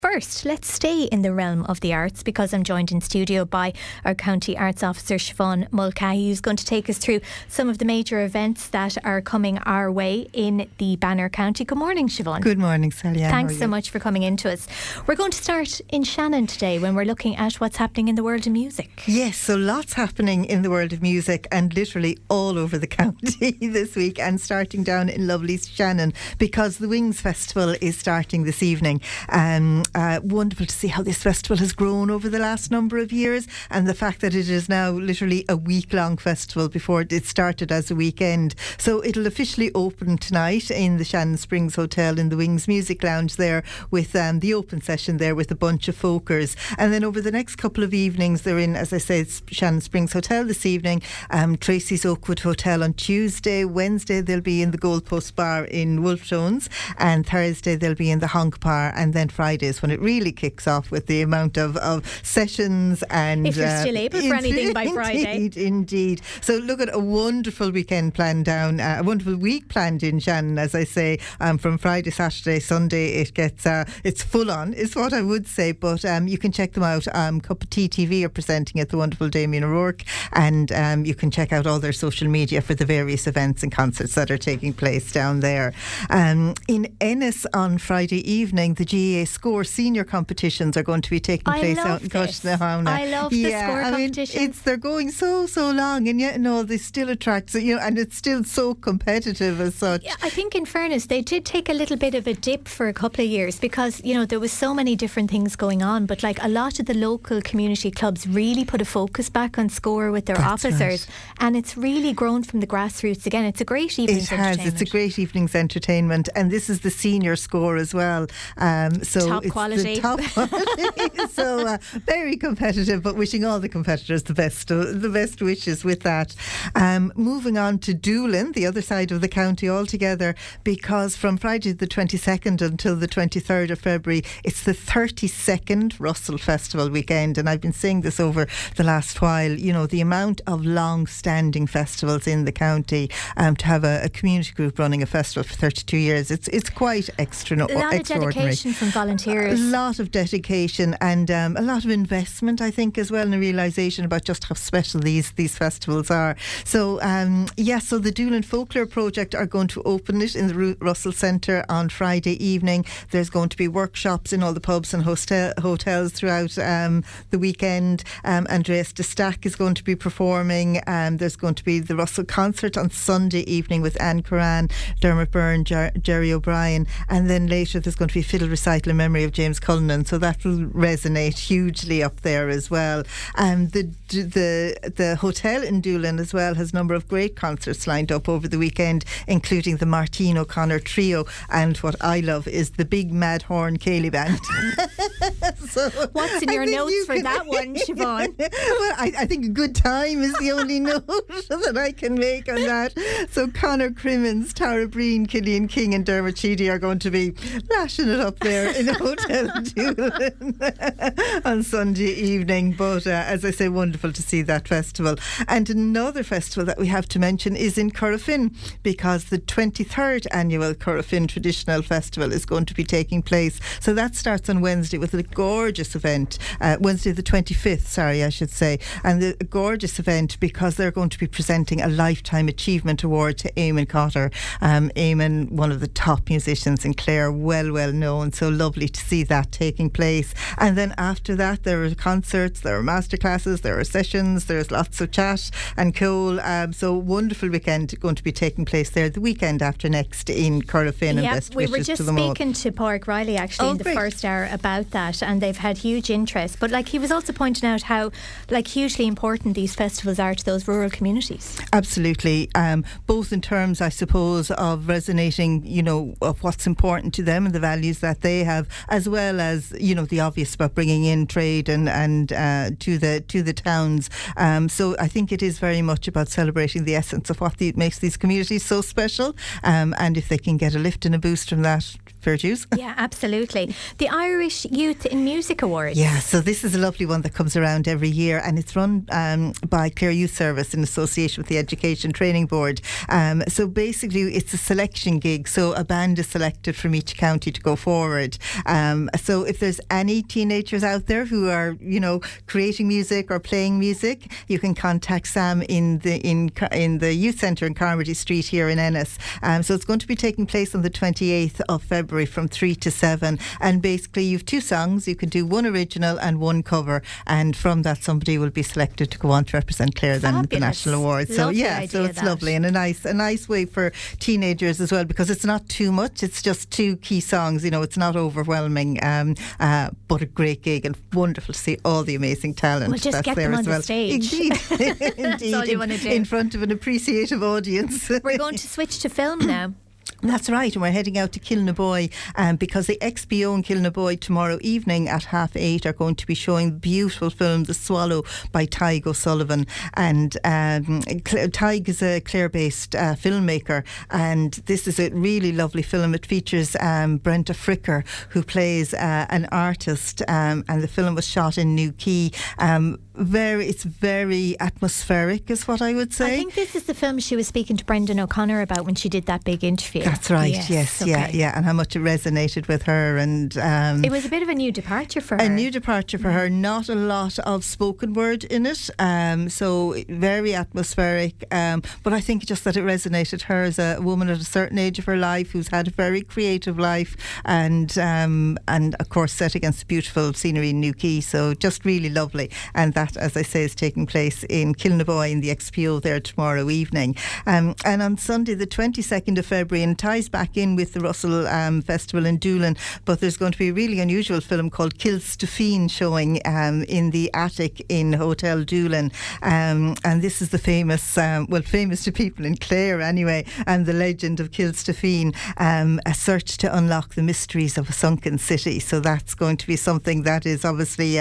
First, let's stay in the realm of the arts because I'm joined in studio by our County Arts Officer Siobhán Mulcahy, who's going to take us through some of the major events that are coming our way in the Banner County. Good morning, Siobhán. Good morning, Sally-Ann. Thanks so much for coming in to us. We're going to start in Shannon today when we're looking at what's happening in the world of music. Yes, so lots happening in the world of music and literally all over the county this week, and starting down in lovely Shannon because the Wings Festival is starting this evening. Wonderful to see how this festival has grown over the last number of years, and the fact that it is now literally a week-long festival before it started as a weekend. So it'll officially open tonight in the Shannon Springs Hotel in the Wings Music Lounge there, with the open session there with a bunch of folkers. And then over the next couple of evenings they're in, as I say, Shannon Springs Hotel this evening, Tracy's Oakwood Hotel on Tuesday. Wednesday they'll be in the Goalpost Bar in Wolftones, and Thursday they'll be in the Honk Bar, and then Fridays when it really kicks off with the amount of sessions. And if you're still able for anything by Friday. Indeed. So look at a wonderful weekend planned down, a wonderful week planned in Shannon, as I say, from Friday, Saturday, Sunday. It gets it's full on is what I would say, but you can check them out. Cup of Tea TV are presenting it, the wonderful Damien O'Rourke, and you can check out all their social media for the various events and concerts that are taking place down there. In Ennis on Friday evening, the GAA Scór senior competitions are going to be taking place out in hAbhna. I love the Scór competitions. They're going so long, and yet they still attract, and it's still so competitive as such. Yeah, I think in fairness they did take a little bit of a dip for a couple of years because there was so many different things going on, but like a lot of the local community clubs really put a focus back on Scór with their officers, and it's really grown from the grassroots again. It's a great evening's entertainment. It's a great evening's entertainment, and this is the senior Scór as well. So top it's quality. The top quality. So very competitive, but wishing all the competitors the best wishes with that. Moving on to Doolin, the other side of the county altogether, because from Friday the 22nd until the 23rd of February, it's the 32nd Russell Festival weekend, and I've been saying this over the last while. The amount of long-standing festivals in the county, to have a community group running a festival for 32 years, it's quite extraordinary. A lot of dedication from volunteers. A lot of dedication and a lot of investment, I think, as well, and a realisation about just how special these festivals are. So, so the Doolin Folklore Project are going to open it in the Russell Centre on Friday evening. There's going to be workshops in all the pubs and hotels throughout the weekend. Andreas de Stack is going to be performing. There's going to be the Russell Concert on Sunday evening with Anne Curran, Dermot Byrne, Jerry O'Brien, and then later there's going to be fiddle recital in memory of James Cullinan, so that will resonate hugely up there as well. The hotel in Doolin as well has a number of great concerts lined up over the weekend, including the Martine O'Connor Trio, and what I love is the Big Mad Horn Cayley Band. So what's in your notes for that one, Siobhán? Well, I think a good time is the only note that I can make on that. So Conor Crimmins, Tara Breen, Killian King and Dermot Sheedy are going to be lashing it up there in a hotel in Doolin on Sunday evening. But as I say, wonderful to see that festival. And another festival that we have to mention is in Currafin, because the 23rd annual Currafin Traditional Festival is going to be taking place. So that starts on Wednesday with a gorgeous event, Wednesday the 25th, I should say, and a gorgeous event because they're going to be presenting a Lifetime Achievement Award to Eamon Cotter. Eamon, one of the top musicians in Clare, well known, so lovely to see that taking place. And then after that there are concerts, there are masterclasses, there are sessions, there's lots of chat and cool. So wonderful weekend going to be taking place there the weekend after next in Currafin, and best wishes to them all. We were just speaking to Pádraig Riley actually in the first hour about that, and they've had huge interest, but he was also pointing out how hugely important these festivals are to those rural communities. Absolutely, both in terms, I suppose, of resonating, of what's important to them and the values that they have, as well as the obvious about bringing in trade and to the towns. So I think it is very much about celebrating the essence of what makes these communities so special, and if they can get a lift and a boost from that, fair dues. Yeah, absolutely. The Irish Youth in Music Awards. Yeah, so this is a lovely one that comes around every year, and it's run by Clare Youth Service in association with the Education Training Board. So basically it's a selection gig, so a band is selected from each county to go forward. So if there's any teenagers out there who are, creating music or playing music, you can contact Sam in the youth centre in Carmody Street here in Ennis. So it's going to be taking place on the 28th of February from 3 to 7, and basically you've 2 songs. You can do one original and one cover, and from that somebody will be selected to go on to represent Clare then at the National Awards. So so it's lovely, and a nice way for teenagers as well, because it's not too much. It's just 2 key songs. It's not overwhelming, but a great gig, and wonderful to see all the amazing talent we'll just that's get there them as on well. the stage. Indeed, That's all you want to do. in front of an appreciative audience. We're going to switch to film now. That's right, and we're heading out to Kilnaboy because the XBO in Kilnaboy tomorrow evening at 8:30 are going to be showing the beautiful film The Swallow by Tig O'Sullivan. And Tig is a Clare-based filmmaker, and this is a really lovely film. It features Brenta Fricker, who plays an artist, and the film was shot in New Quay. It's very atmospheric, is what I would say. I think this is the film she was speaking to Brendan O'Connor about when she did that big interview. That's right, yes, okay. yeah, and how much it resonated with her. And it was a bit of a new departure for her. A new departure for her. Not a lot of spoken word in it, so very atmospheric. But I think just that it resonated her as a woman at a certain age of her life who's had a very creative life, and of course set against the beautiful scenery in New Quay. So just really lovely, and that, as I say, is taking place in Kilnaboy in the XPO there tomorrow evening. And on Sunday the 22nd of February, and ties back in with the Russell Festival in Doolin, but there's going to be a really unusual film called Kilstufine showing in the attic in Hotel Doolin, and this is the famous to people in Clare anyway, and the legend of Kilstufine, a search to unlock the mysteries of a sunken city. So that's going to be something that is obviously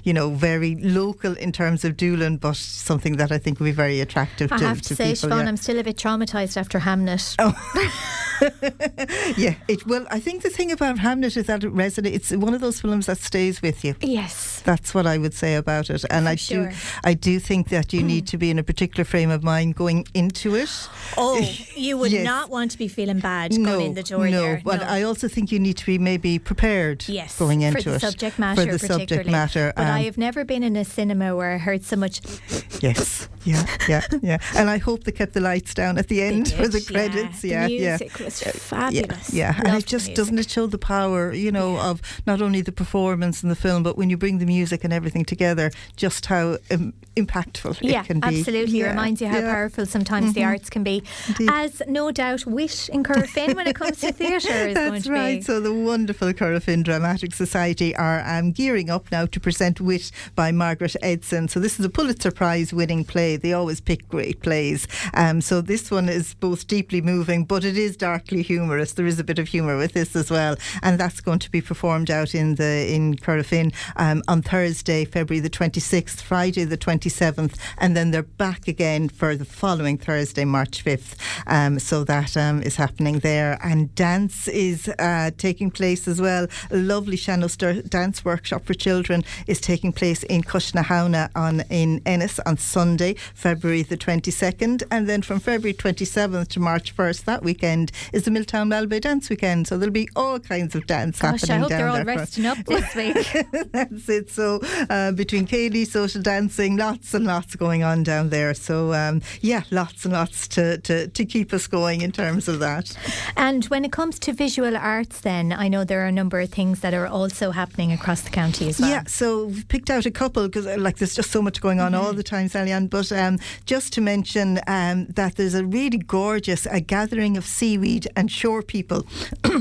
very local in terms of Doolin, but something that I think will be very attractive to people. I have to say, Siobhán, I'm still a bit traumatised after Hamnet. Yeah, it will. I think the thing about Hamnet is that it resonates. It's one of those films that stays with you. Yes, that's what I would say about it. And I do think that you need to be in a particular frame of mind going into it. Oh, you would not want to be feeling bad going in the door there. But I also think you need to be maybe prepared going into it. For the subject matter. But I have never been in a cinema where I heard so much. Yes, yeah. And I hope they kept the lights down at the end for the credits. The music was fabulous. Yeah. And it just doesn't it show the power, of not only the performance in the film, but when you bring the music and everything together, just how impactful it can be. Absolutely. It reminds you how powerful sometimes the arts can be. Indeed. As no doubt wit in Currafin when it comes to theatre is going to be. That's right. So the wonderful Currafin Dramatic Society are gearing up now to present Wit by Margaret Edson. So this is a Pulitzer Prize winning play. They always pick great plays. So this one is both deeply moving, but it is darkly humorous. There is a bit of humour with this as well, and that's going to be performed out in Currafin on Thursday, February the 26th, Friday the 27th, and then they're back again for the following Thursday, March 5th. So that is happening there, and dance is taking place as well. A lovely Shannon dance workshop for children is taking place in hAbhna in Ennis on Sunday, February the 22nd, and then from February 27th to March 1st, that weekend is the Milltown Malbay Dance Weekend. So there'll be all kinds of dance happening I hope down they're all there. resting up this week. That's it. So between Kaylee, social dancing, lots and lots going on down there. So lots and lots to keep us going in terms of that. And when it comes to visual arts then, I know there are a number of things that are also happening across the county as well. Yeah, so we've picked out a couple because there's just so much going on all the time, Sally-Ann. But just to mention that there's a really gorgeous gathering of seaweed and shore people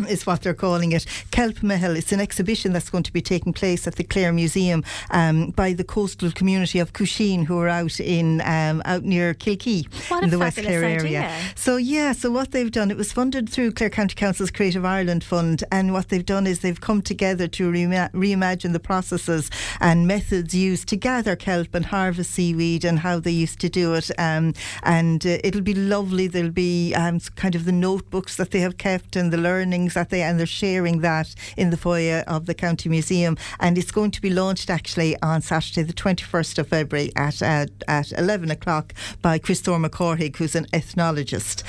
is what they're calling it. Kelp Mehel. It's an exhibition that's going to be taking place at the Clare Museum by the coastal community of Cusheen, who are out near Kilkee in the West Clare area. So what they've done, it was funded through Clare County Council's Creative Ireland Fund, and what they've done is they've come together to reimagine the processes and methods used to gather kelp and harvest seaweed and how they used to do it, and it'll be lovely. There'll be kind of the notebooks that they have kept and the learnings that and they're sharing that in the foyer of the County Museum. And it's going to be launched actually on Saturday the 21st of February at 11 o'clock by Christopher McCorhick, who's an ethnologist.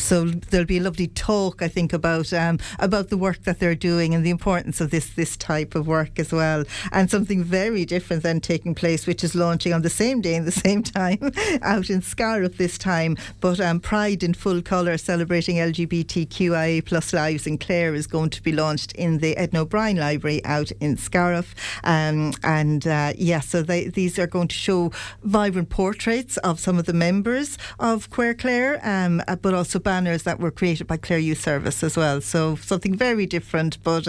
So there'll be a lovely talk, I think, about the work that they're doing and the importance of this type of work as well. And something very different then taking place, which is launching on the same day and the same time out in Scariff this time. But Pride in Full Colour, celebrating LGBTQIA plus lives in Clare, is going to be launched in the Edna O'Brien Library out in Scariff. So these are going to show vibrant portraits of some of the members of Queer Clare, but also banners that were created by Clare Youth Service as well. So something very different, but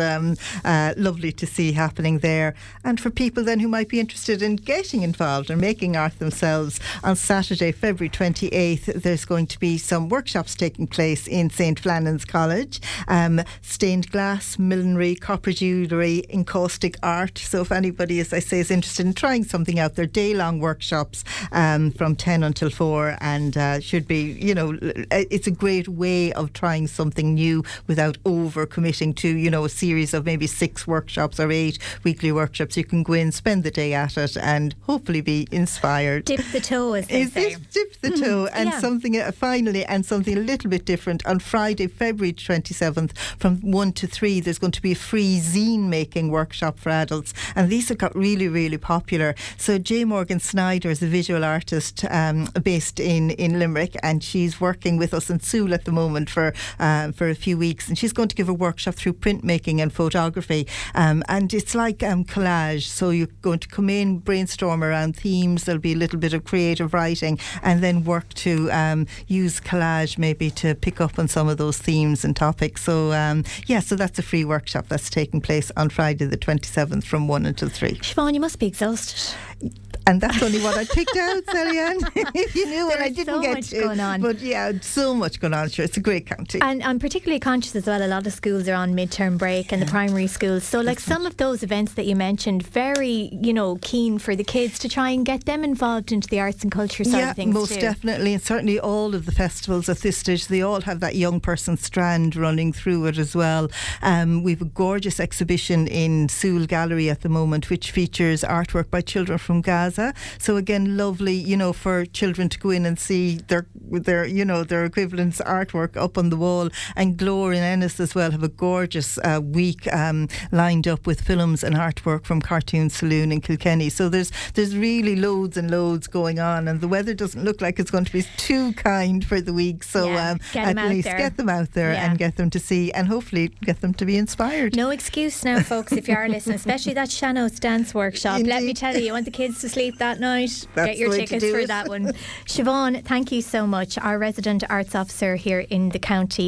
lovely to see happening there. And for people then who might be interested in getting involved and making art themselves, on Saturday, February 28th, there's going to be some workshops taking place in St. Flannan's College. Stained glass, millinery, copper jewellery, encaustic art. So if anybody, as I say, is interested in trying something out, they're day-long workshops from 10 until 4, and should be, it's a great way of trying something new without over-committing to, a series of maybe 6 workshops or 8 weekly workshops. You can go in, spend the day at it, and hopefully be inspired. Dip the toe, as they say. Dip the toe, and something finally, and something a little bit different. On Friday, February 27th, from 1 to 3, there's going to be a free zine making workshop for adults, and these have got really, really popular. So J. Morgan Snyder is a visual artist based in Limerick, and she's working with us in Sewell at the moment for a few weeks, and she's going to give a workshop through printmaking and photography, and it's like collage. So you're going to come in, brainstorm around themes. There'll be a little bit of creative writing, and then work to use collage maybe to pick up on some of those themes and topics. So so that's a free workshop that's taking place on Friday the 27th from 1 until 3. Siobhán, you must be exhausted. And that's only what I picked out, Sally-Ann. If you knew what I didn't so get much to. going on. But yeah, so much going on. Sure, it's a great county. And I'm particularly conscious as well, a lot of schools are on midterm break, and the primary schools. So like some of those events that you mentioned, very, keen for the kids to try and get them involved into the arts and culture side of things most too. Definitely. And certainly all of the festivals at this stage, they all have that young person strand running through it as well. We've a gorgeous exhibition in Sewell Gallery at the moment, which features artwork by children from Gaza. So again, lovely, for children to go in and see their equivalents artwork up on the wall. And Glór in Ennis as well have a gorgeous week lined up with films and artwork from Cartoon Saloon in Kilkenny. So there's really loads and loads going on, and the weather doesn't look like it's going to be too kind for the week. So at least get them out there and get them to see, and hopefully get them to be inspired. No excuse now, folks, if you are listening, especially that Shanos dance workshop. Indeed. Let me tell you want the kids to sleep that night, That's get your tickets for that one. Siobhán, thank you so much. Our resident arts officer here in the county.